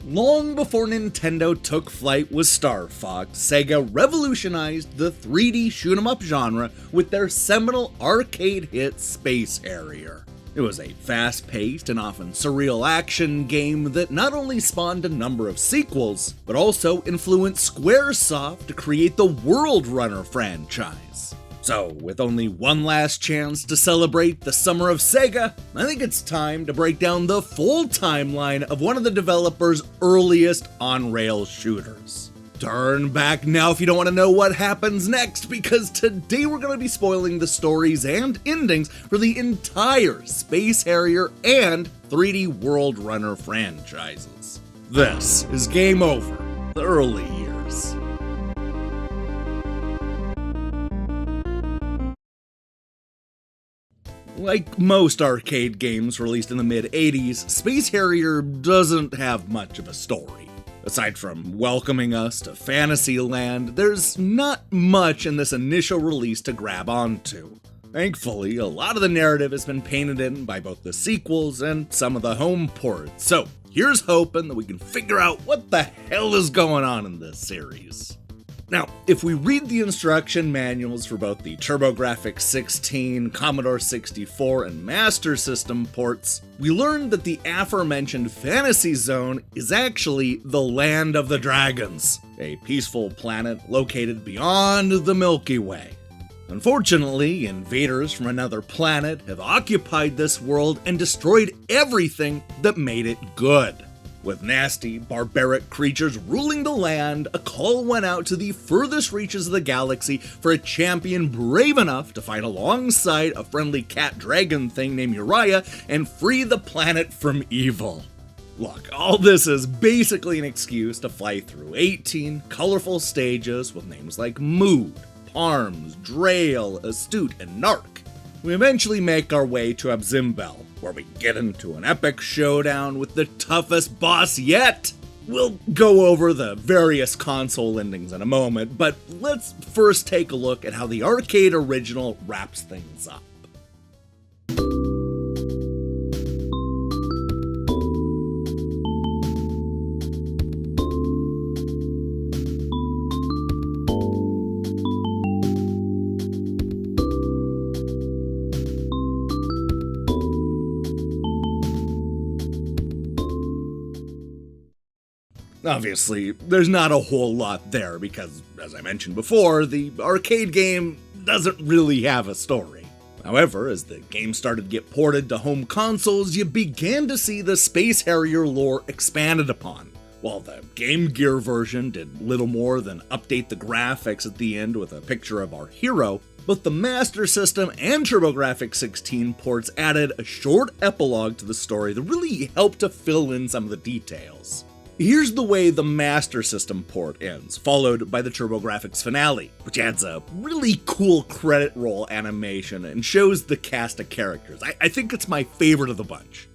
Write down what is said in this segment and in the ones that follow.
Long before Nintendo took flight with Star Fox, Sega revolutionized the 3D shoot-'em-up genre with their seminal arcade hit Space Harrier. It was a fast-paced and often surreal action game that not only spawned a number of sequels, but also influenced Squaresoft to create the WorldRunner franchise. So, with only one last chance to celebrate the Summer of Sega, I think it's time to break down the full timeline of one of the developer's earliest on-rail shooters. Turn back now if you don't want to know what happens next, because today we're going to be spoiling the stories and endings for the entire Space Harrier and 3D WorldRunner franchises. This is Game Over, the early years. Like most arcade games released in the mid-80s, Space Harrier doesn't have much of a story. Aside from welcoming us to Fantasyland, there's not much in this initial release to grab onto. Thankfully, a lot of the narrative has been painted in by both the sequels and some of the home ports, so here's hoping that we can figure out what the hell is going on in this series. Now, if we read the instruction manuals for both the TurboGrafx 16, Commodore 64, and Master System ports, we learn that the aforementioned Fantasy Zone is actually the Land of the Dragons, a peaceful planet located beyond the Milky Way. Unfortunately, invaders from another planet have occupied this world and destroyed everything that made it good. With nasty, barbaric creatures ruling the land, a call went out to the furthest reaches of the galaxy for a champion brave enough to fight alongside a friendly cat dragon thing named Uriah and free the planet from evil. Look, all this is basically an excuse to fly through 18 colorful stages with names like Mood, Parms, Drail, Astute, and Narc. We eventually make our way to Abzimbel, where we get into an epic showdown with the toughest boss yet. We'll go over the various console endings in a moment, but let's first take a look at how the arcade original wraps things up. Obviously, there's not a whole lot there because, as I mentioned before, the arcade game doesn't really have a story. However, as the game started to get ported to home consoles, you began to see the Space Harrier lore expanded upon. While the Game Gear version did little more than update the graphics at the end with a picture of our hero, both the Master System and TurboGrafx 16 ports added a short epilogue to the story that really helped to fill in some of the details. Here's the way the Master System port ends, followed by the TurboGrafx finale, which adds a really cool credit roll animation and shows the cast of characters. I think it's my favorite of the bunch.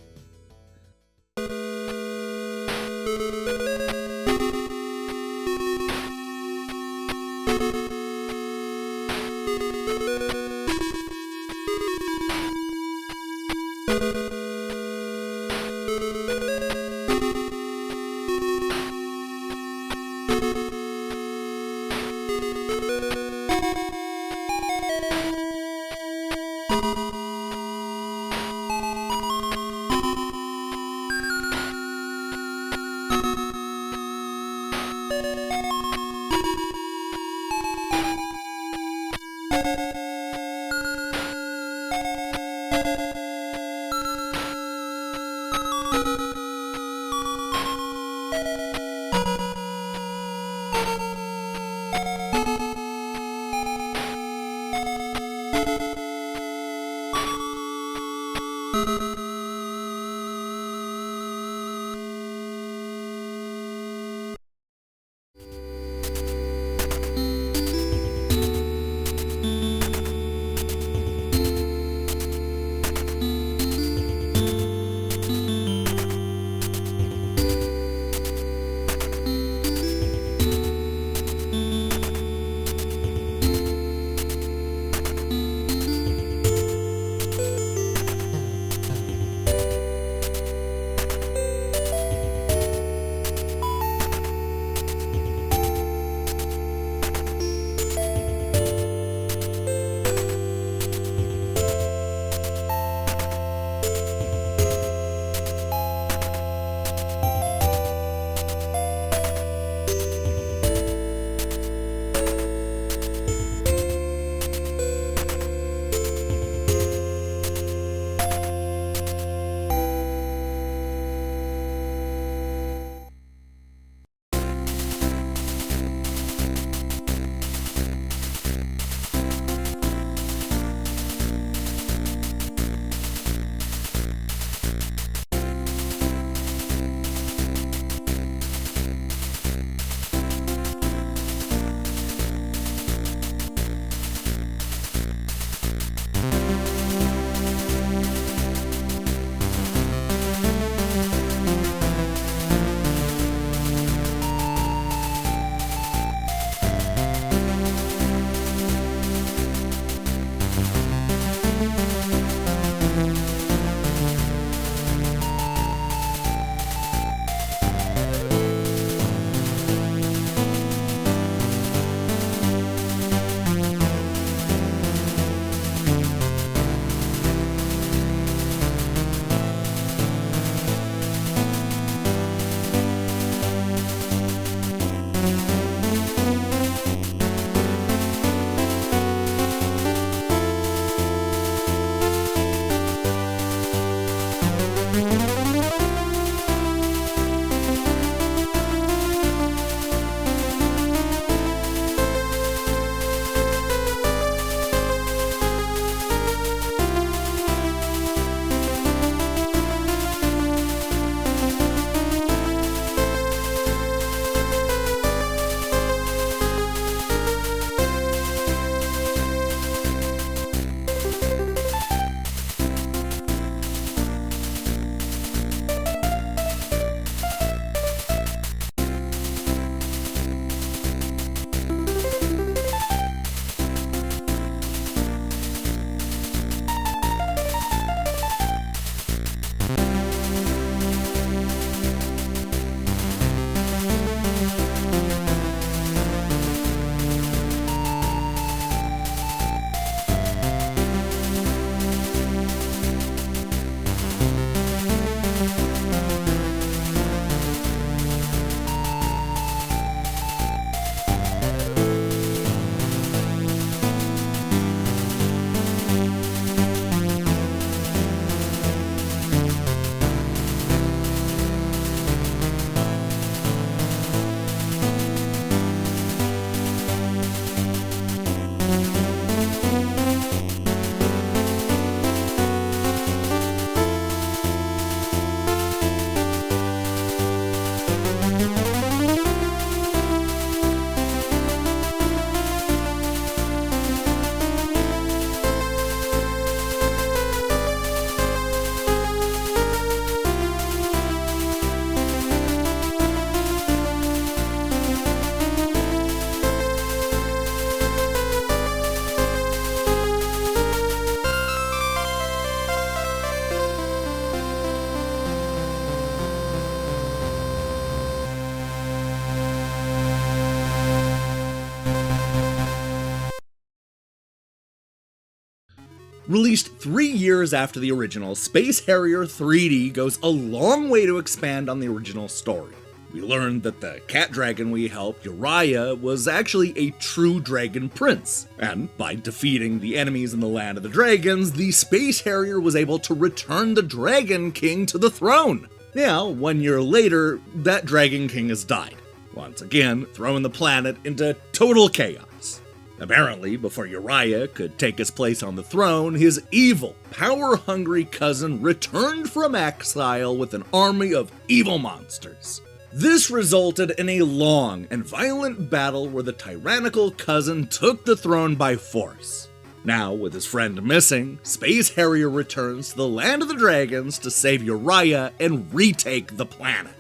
Released 3 years after the original, Space Harrier 3D goes a long way to expand on the original story. We learned that the cat dragon we helped, Uriah, was actually a true dragon prince, and by defeating the enemies in the Land of the Dragons, the Space Harrier was able to return the Dragon King to the throne. Now, 1 year later, that Dragon King has died, once again throwing the planet into total chaos. Apparently, before Uriah could take his place on the throne, his evil, power-hungry cousin returned from exile with an army of evil monsters. This resulted in a long and violent battle where the tyrannical cousin took the throne by force. Now, with his friend missing, Space Harrier returns to the Land of the Dragons to save Uriah and retake the planet.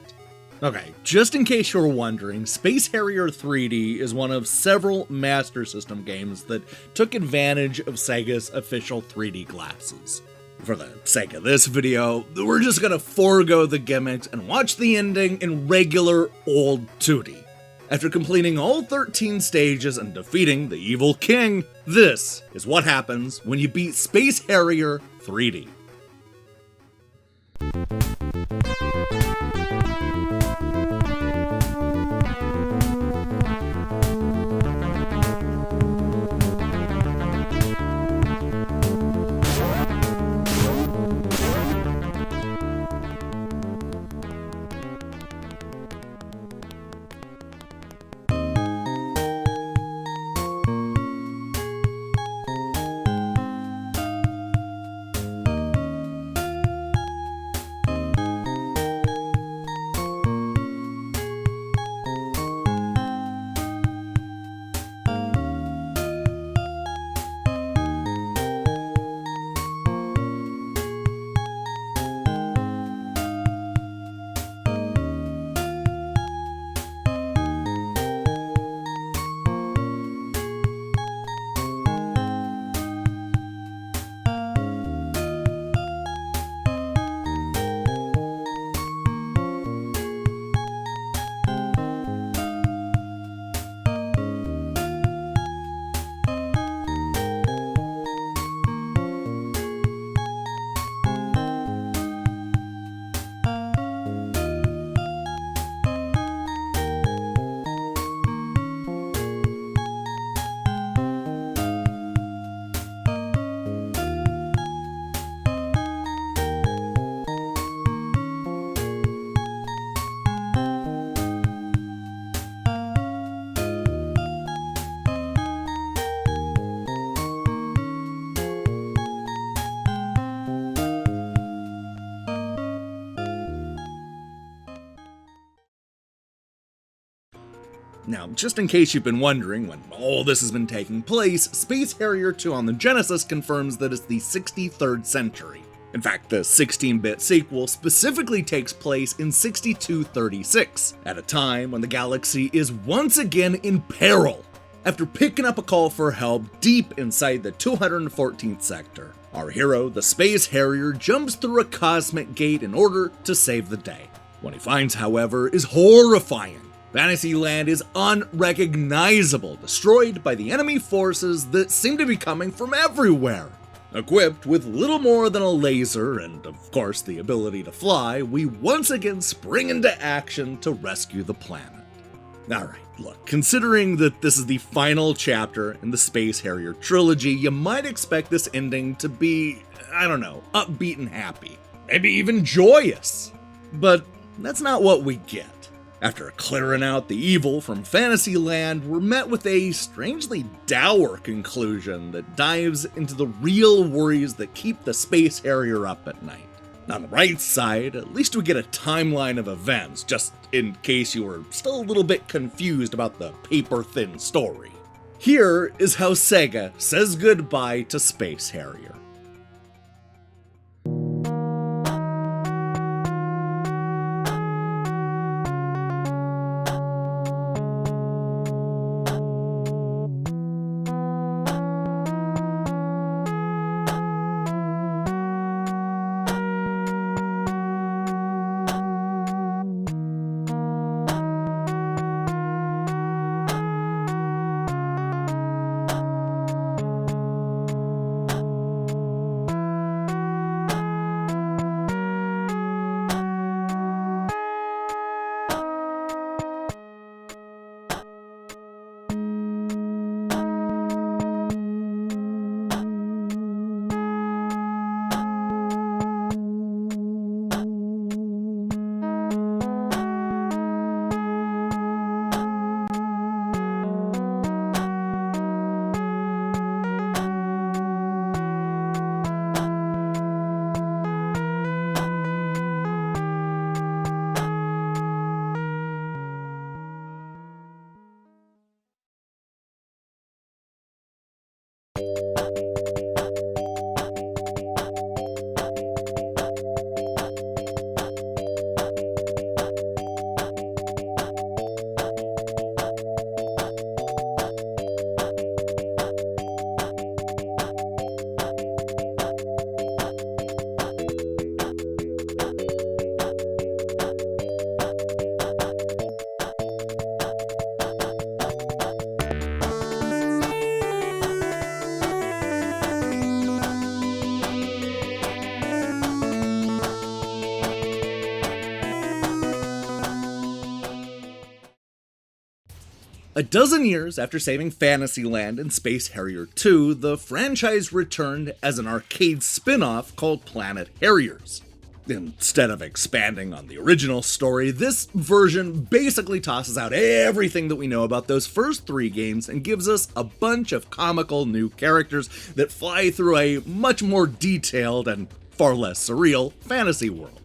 Okay, just in case you were wondering, Space Harrier 3D is one of several Master System games that took advantage of Sega's official 3D glasses. For the sake of this video, we're just gonna forego the gimmicks and watch the ending in regular old 2D. After completing all 13 stages and defeating the evil king, this is what happens when you beat Space Harrier 3D. Now, just in case you've been wondering when all this has been taking place, Space Harrier 2 on the Genesis confirms that it's the 63rd century. In fact, the 16-bit sequel specifically takes place in 6236, at a time when the galaxy is once again in peril. After picking up a call for help deep inside the 214th sector, our hero, the Space Harrier, jumps through a cosmic gate in order to save the day. What he finds, however, is horrifying. Fantasyland is unrecognizable, destroyed by the enemy forces that seem to be coming from everywhere. Equipped with little more than a laser and, of course, the ability to fly, we once again spring into action to rescue the planet. Alright, look, considering that this is the final chapter in the Space Harrier trilogy, you might expect this ending to be, I don't know, upbeat and happy. Maybe even joyous. But that's not what we get. After clearing out the evil from Fantasyland, we're met with a strangely dour conclusion that dives into the real worries that keep the Space Harrier up at night. On the right side, at least we get a timeline of events, just in case you were still a little bit confused about the paper-thin story. Here is how Sega says goodbye to Space Harrier. A dozen years after saving Fantasyland in Space Harrier 2, the franchise returned as an arcade spin-off called Planet Harriers. Instead of expanding on the original story, this version basically tosses out everything that we know about those first 3 games and gives us a bunch of comical new characters that fly through a much more detailed and far less surreal fantasy world.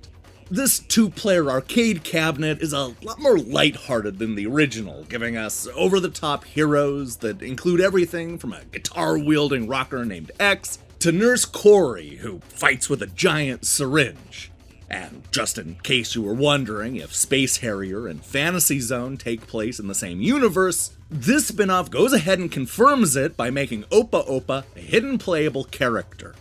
This 2-player arcade cabinet is a lot more lighthearted than the original, giving us over-the-top heroes that include everything from a guitar-wielding rocker named X to Nurse Corey, who fights with a giant syringe. And just in case you were wondering if Space Harrier and Fantasy Zone take place in the same universe, this spin-off goes ahead and confirms it by making Opa Opa a hidden playable character.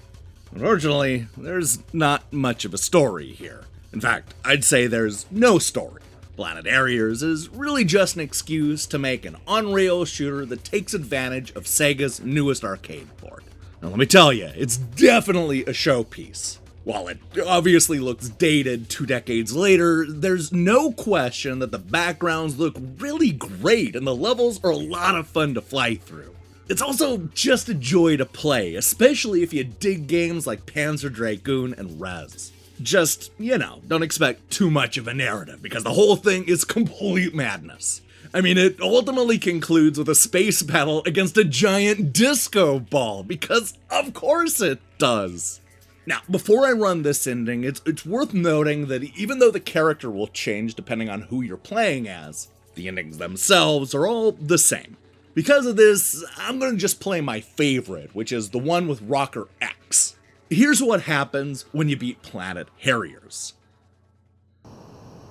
Unfortunately, there's not much of a story here. In fact, I'd say there's no story. Planet Harriers is really just an excuse to make an on-rail shooter that takes advantage of Sega's newest arcade board. Now let me tell you, it's definitely a showpiece. While it obviously looks dated 2 decades later, there's no question that the backgrounds look really great and the levels are a lot of fun to fly through. It's also just a joy to play, especially if you dig games like Panzer Dragoon and Rez. Just, don't expect too much of a narrative, because the whole thing is complete madness. I mean, it ultimately concludes with a space battle against a giant disco ball, because of course it does. Now, before I run this ending, it's worth noting that even though the character will change depending on who you're playing as, the endings themselves are all the same. Because of this, I'm going to just play my favorite, which is the one with Rocker X. Here's what happens when you beat Planet Harriers.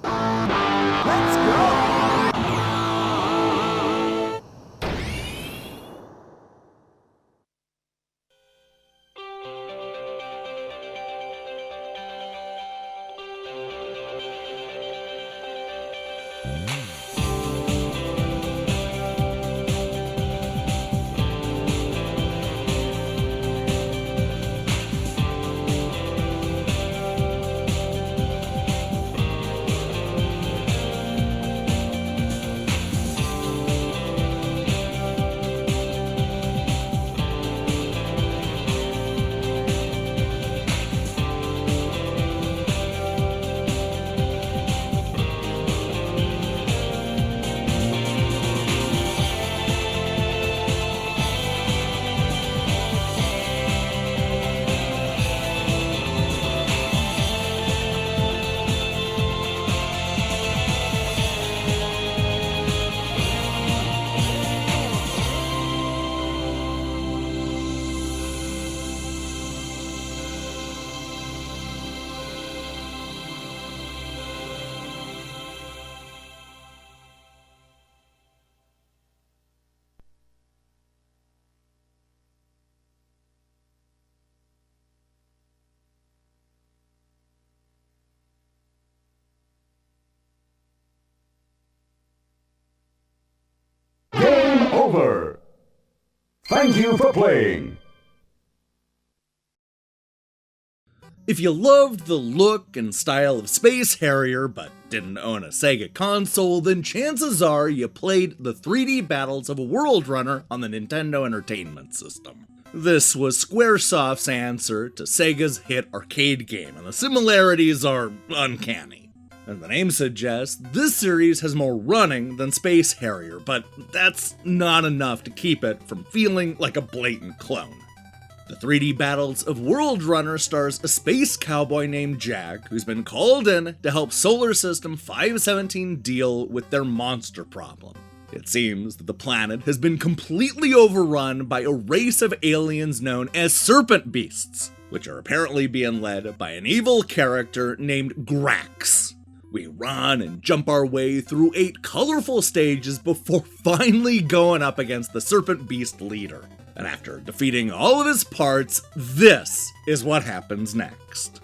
Let's go! Over. Thank you for playing. If you loved the look and style of Space Harrier but didn't own a Sega console, then chances are you played the 3D battles of WorldRunner on the Nintendo Entertainment System. This was Squaresoft's answer to Sega's hit arcade game, and the similarities are uncanny. As the name suggests, this series has more running than Space Harrier, but that's not enough to keep it from feeling like a blatant clone. The 3D battles of WorldRunner stars a space cowboy named Jack, who's been called in to help Solar System 517 deal with their monster problem. It seems that the planet has been completely overrun by a race of aliens known as serpent beasts, which are apparently being led by an evil character named Grax. We run and jump our way through 8 colorful stages before finally going up against the Serpent Beast leader. And after defeating all of his parts, this is what happens next.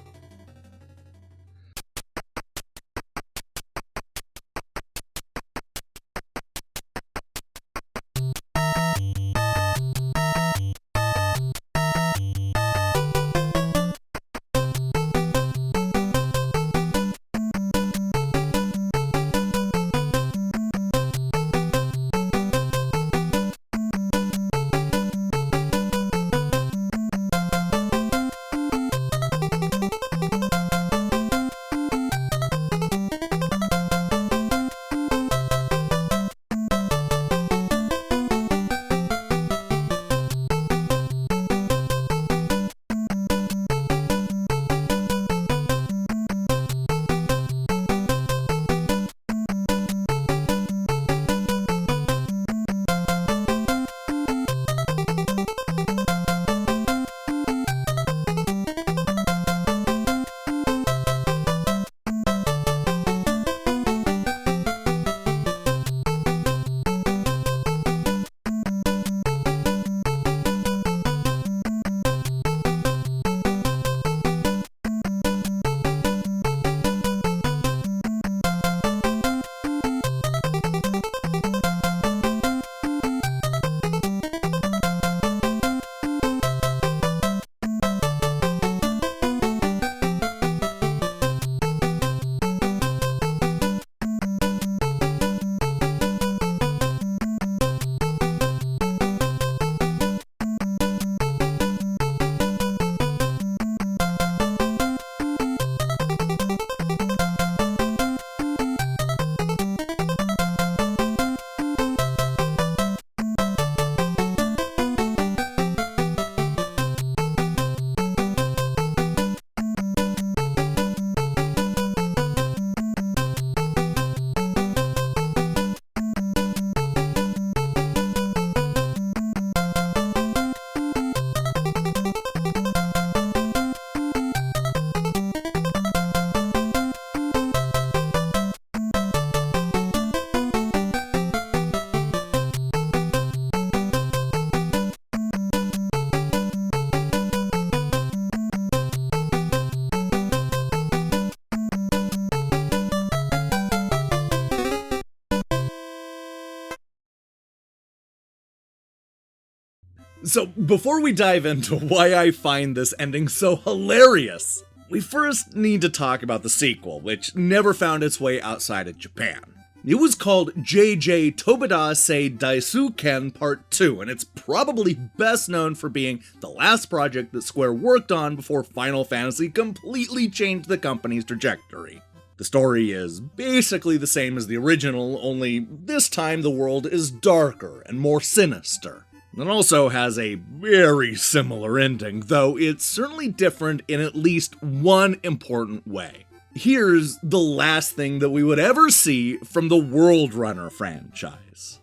So before we dive into why I find this ending so hilarious, we first need to talk about the sequel, which never found its way outside of Japan. It was called JJ Tobidase Daisakusen Part 2, and it's probably best known for being the last project that Square worked on before Final Fantasy completely changed the company's trajectory. The story is basically the same as the original, only this time the world is darker and more sinister. It also has a very similar ending, though it's certainly different in at least one important way. Here's the last thing that we would ever see from the WorldRunner franchise.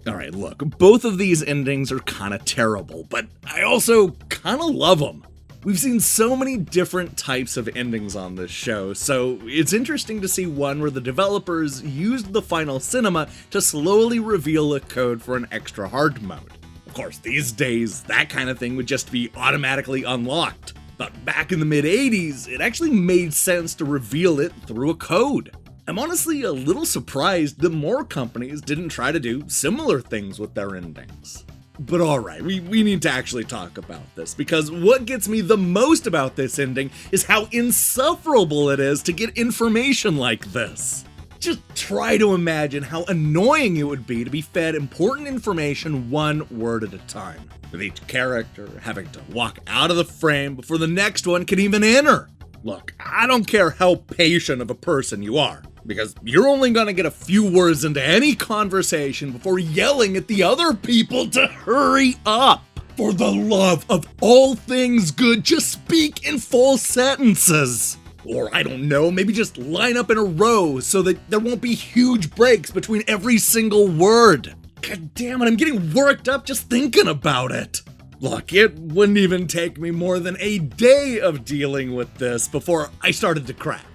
Alright, look, both of these endings are kinda terrible, but I also kinda love them. We've seen so many different types of endings on this show, so it's interesting to see one where the developers used the final cinema to slowly reveal a code for an extra hard mode. Of course, these days, that kind of thing would just be automatically unlocked, but back in the mid-80s, it actually made sense to reveal it through a code. I'm honestly a little surprised that more companies didn't try to do similar things with their endings. But alright, we need to actually talk about this, because what gets me the most about this ending is how insufferable it is to get information like this. Just try to imagine how annoying it would be to be fed important information one word at a time, with each character having to walk out of the frame before the next one can even enter. Look, I don't care how patient of a person you are, because you're only gonna get a few words into any conversation before yelling at the other people to hurry up. For the love of all things good, just speak in full sentences. Or I don't know, maybe just line up in a row so that there won't be huge breaks between every single word. God damn it, I'm getting worked up just thinking about it. Look, it wouldn't even take me more than a day of dealing with this before I started to crack.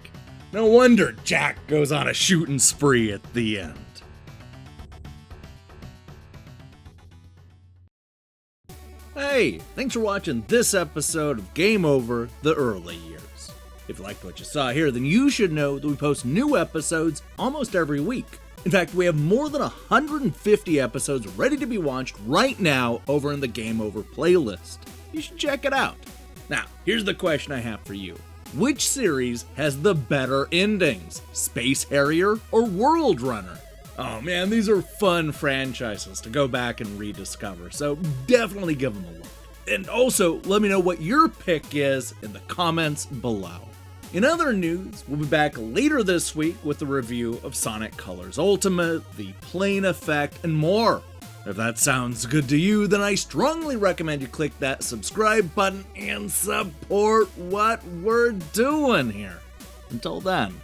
No wonder Jack goes on a shooting spree at the end. Hey, thanks for watching this episode of Game Over: The Early Years. If you liked what you saw here, then you should know that we post new episodes almost every week. In fact, we have more than 150 episodes ready to be watched right now over in the Game Over playlist. You should check it out. Now, here's the question I have for you. Which series has the better endings, Space Harrier or WorldRunner? Oh man, these are fun franchises to go back and rediscover, so definitely give them a look. And also, let me know what your pick is in the comments below. In other news, we'll be back later this week with a review of Sonic Colors Ultimate, the Plane Effect, and more. If that sounds good to you, then I strongly recommend you click that subscribe button and support what we're doing here. Until then,